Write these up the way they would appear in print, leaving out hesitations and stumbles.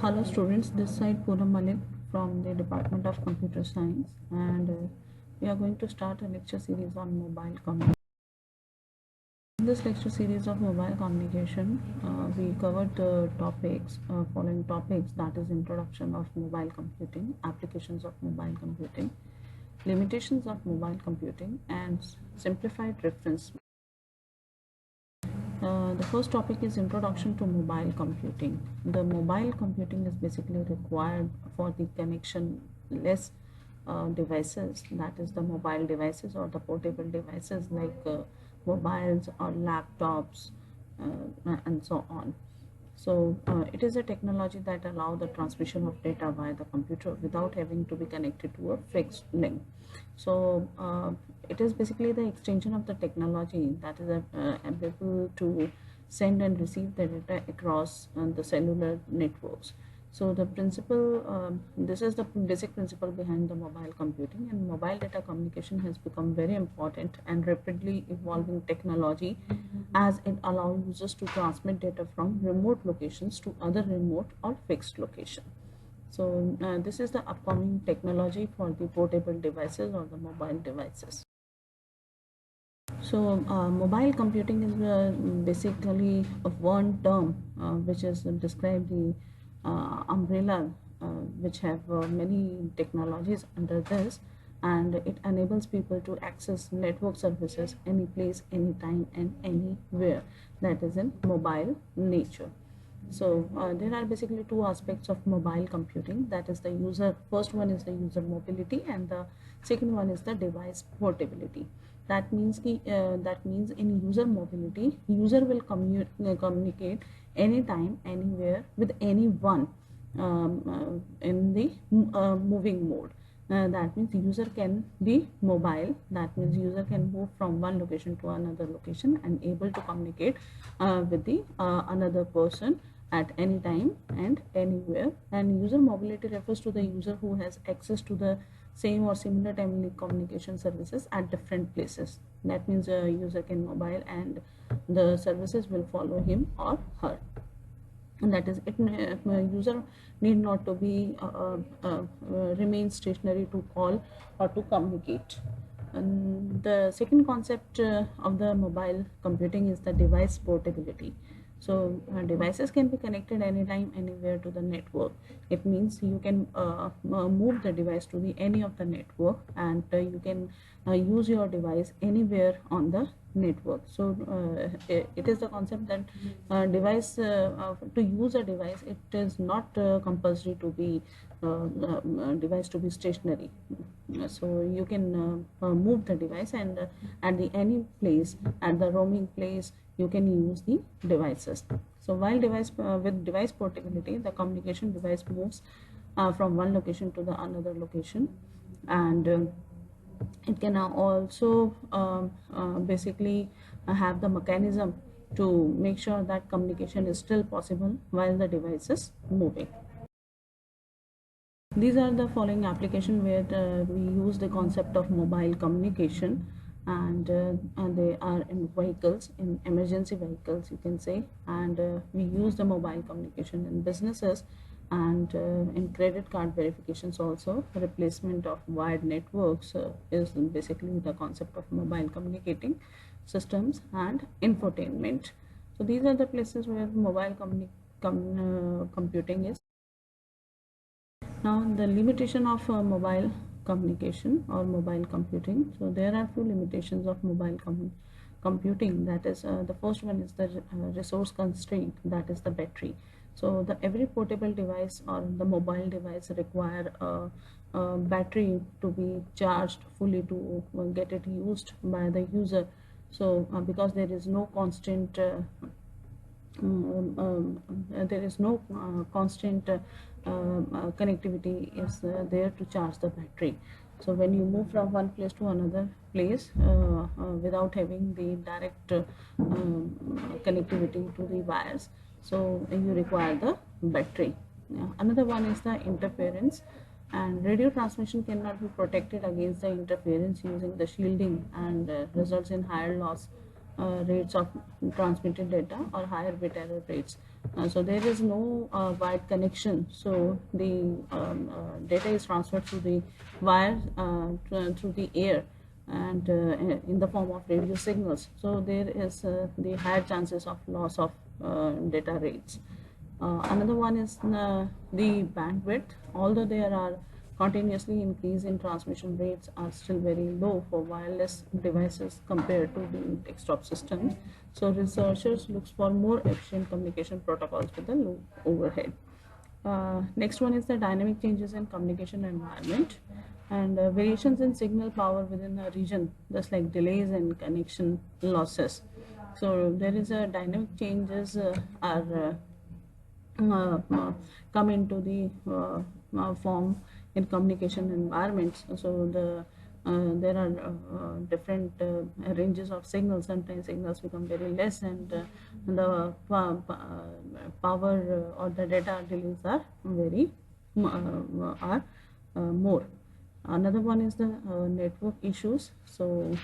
Hello students, this side Poonam Malik from the Department of Computer Science, and we are going to start a lecture series on mobile communication. In this lecture series of mobile communication, we covered the following topics, that is introduction of mobile computing, applications of mobile computing, limitations of mobile computing, and simplified reference. The first topic is introduction to mobile computing. The mobile computing is basically required for the connectionless devices, that is the mobile devices or the portable devices like mobiles or laptops and so on. So it is a technology that allows the transmission of data via the computer without having to be connected to a fixed link. So it is basically the extension of the technology that is able to send and receive the data across the cellular networks. So the principle, this is the basic principle behind the mobile computing, and mobile data communication has become very important and rapidly evolving technology as it allows users to transmit data from remote locations to other remote or fixed location. So this is the upcoming technology for the portable devices or the mobile devices. So mobile computing is basically a one term which is describe the umbrella which have many technologies under this, and it enables people to access network services any place, anytime, and anywhere, that is in mobile nature. So there are basically two aspects of mobile computing, that is the user, first one is the user mobility and the second one is the device portability. That means in user mobility, user will communicate anytime, anywhere with anyone in the moving mode. That means user can be mobile, that means user can move from one location to another location and able to communicate with the another person at any time and anywhere. And user mobility refers to the user who has access to the same or similar timely communication services at different places. That means a user can mobile and the services will follow him or her, and that is it. User need not to be remain stationary to call or to communicate. And the second concept of the mobile computing is the device portability. So devices can be connected anytime, anywhere to the network. It means you can move the device to the any of the network, and you can use your device anywhere on the network. So it is the concept that to use a device, it is not compulsory to be device to be stationary. So you can move the device, and at the any place, at the roaming place, you can use the devices. So while with device portability, the communication device moves from one location to the another location, and it can also basically have the mechanism to make sure that communication is still possible while the device is moving. These are the following application where we use the concept of mobile communication, and they are in vehicles, in emergency vehicles you can say, and we use the mobile communication in businesses and in credit card verifications also. Replacement of wired networks is basically the concept of mobile communicating systems and infotainment. So these are the places where mobile computing is. Now the limitation of mobile communication or mobile computing. So there are few limitations of mobile computing. That is the first one is the resource constraint, that is the battery. So the every portable device or the mobile device require a battery to be charged fully to get it used by the user. So because there is no constant there is no constant connectivity is there to charge the battery. So when you move from one place to another place without having the direct connectivity to the wires, so you require the battery. Another one is the interference, and radio transmission cannot be protected against the interference using the shielding, and results in higher loss rates of transmitted data or higher bit error rates. So there is no wired connection. So the data is transferred through the wire through the air and in the form of radio signals. So there is the higher chances of loss of data rates. Another one is the bandwidth. Although there are continuously increase in transmission rates are still very low for wireless devices compared to the desktop systems. So researchers look for more efficient communication protocols with a low overhead. Next one is the dynamic changes in communication environment and variations in signal power within a region, just like delays and connection losses. So there is a dynamic changes are come into the form in communication environments. So there are different ranges of signals. Sometimes signals become very less, and the power or the data delays are very more. Another one is the network issues. So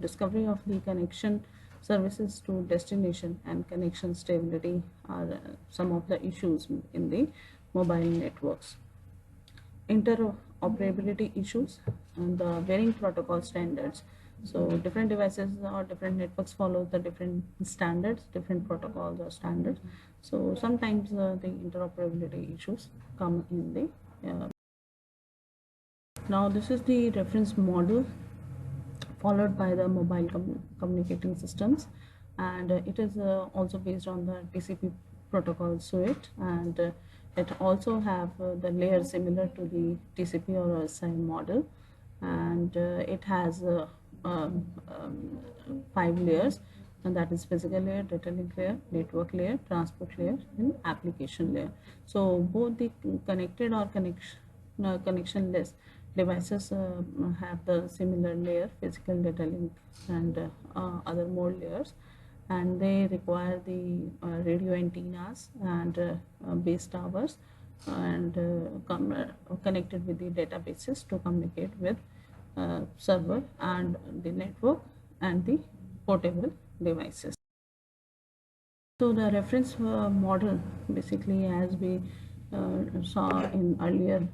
discovery of the connection services to destination and connection stability are some of the issues in the mobile networks. Interoperability issues and the varying protocol standards. So different devices or different networks follow the different standards, different protocols or standards. So sometimes the interoperability issues come in the now this is the reference model followed by the mobile communicating systems, and it is also based on the TCP protocol suite, and it also have the layer similar to the TCP or SI model, and it has 5 layers, and that is physical layer, data link layer, network layer, transport layer, and application layer. So both the connected or connectionless devices have the similar layer, physical data link, and other more layers, and they require the radio antennas and base towers and connected with the databases to communicate with server and the network and the portable devices. So the reference model, basically, as we saw in earlier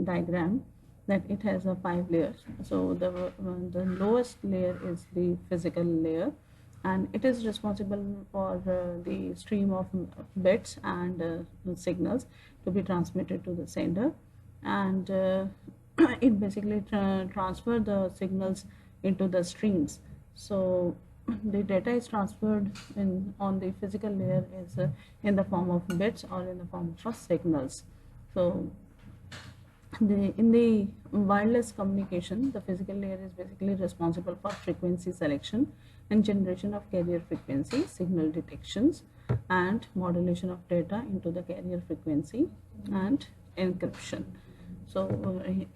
diagram, that it has 5 layers. So the lowest layer is the physical layer, and it is responsible for the stream of bits and signals to be transmitted to the sender, and it basically transfer the signals into the streams. So the data is transferred in on the physical layer is in the form of bits or in the form of signals. So in the wireless communication, the physical layer is basically responsible for frequency selection and generation of carrier frequency, signal detections, and modulation of data into the carrier frequency and encryption. So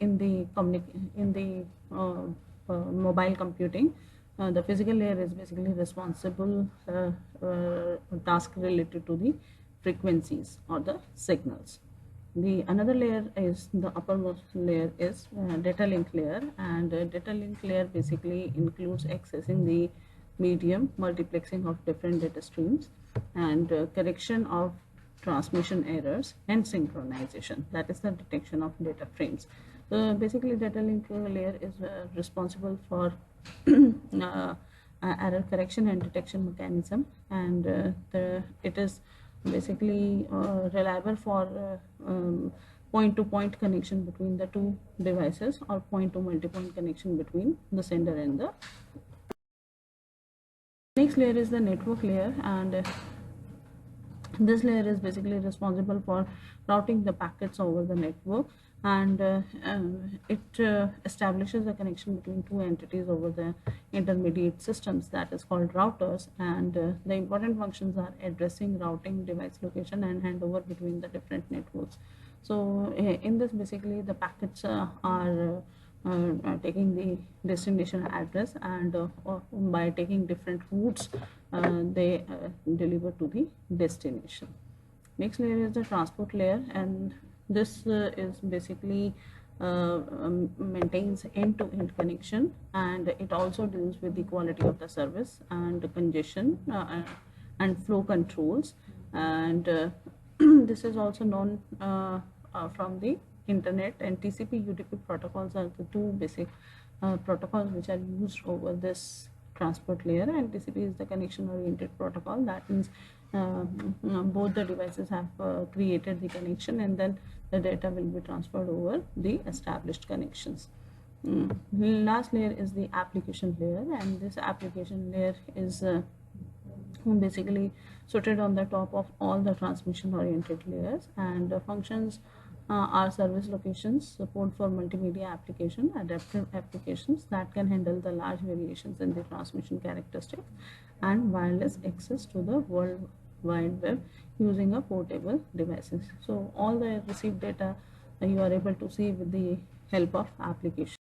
in the mobile computing, the physical layer is basically responsible task related to the frequencies or the signals. The another layer is the uppermost layer is data link layer, and data link layer basically includes accessing the medium, multiplexing of different data streams, and correction of transmission errors and synchronization. That is the detection of data frames. So basically data link layer is responsible for error correction and detection mechanism, and it is basically reliable for point-to-point connection between the two devices, or point to multi-point connection between the sender and the next layer is the network layer, and this layer is basically responsible for routing the packets over the network, and it establishes a connection between two entities over the intermediate systems, that is called routers, and the important functions are addressing, routing, device location, and handover between the different networks. So in this, basically the packets are taking the destination address, and by taking different routes they deliver to the destination. Next layer is the transport layer, and this is basically maintains end-to-end connection, and it also deals with the quality of the service and congestion and flow controls. And this is also known from the internet, and TCP UDP protocols are the two basic protocols which are used over this transport layer. And TCP is the connection oriented protocol. That means both the devices have created the connection, and then the data will be transferred over the established connections. Last layer is the application layer, and this application layer is basically suited on the top of all the transmission oriented layers, and functions are service locations, support for multimedia application, adaptive applications that can handle the large variations in the transmission characteristics, and wireless access to the world wide web using a portable devices. So all the received data you are able to see with the help of application.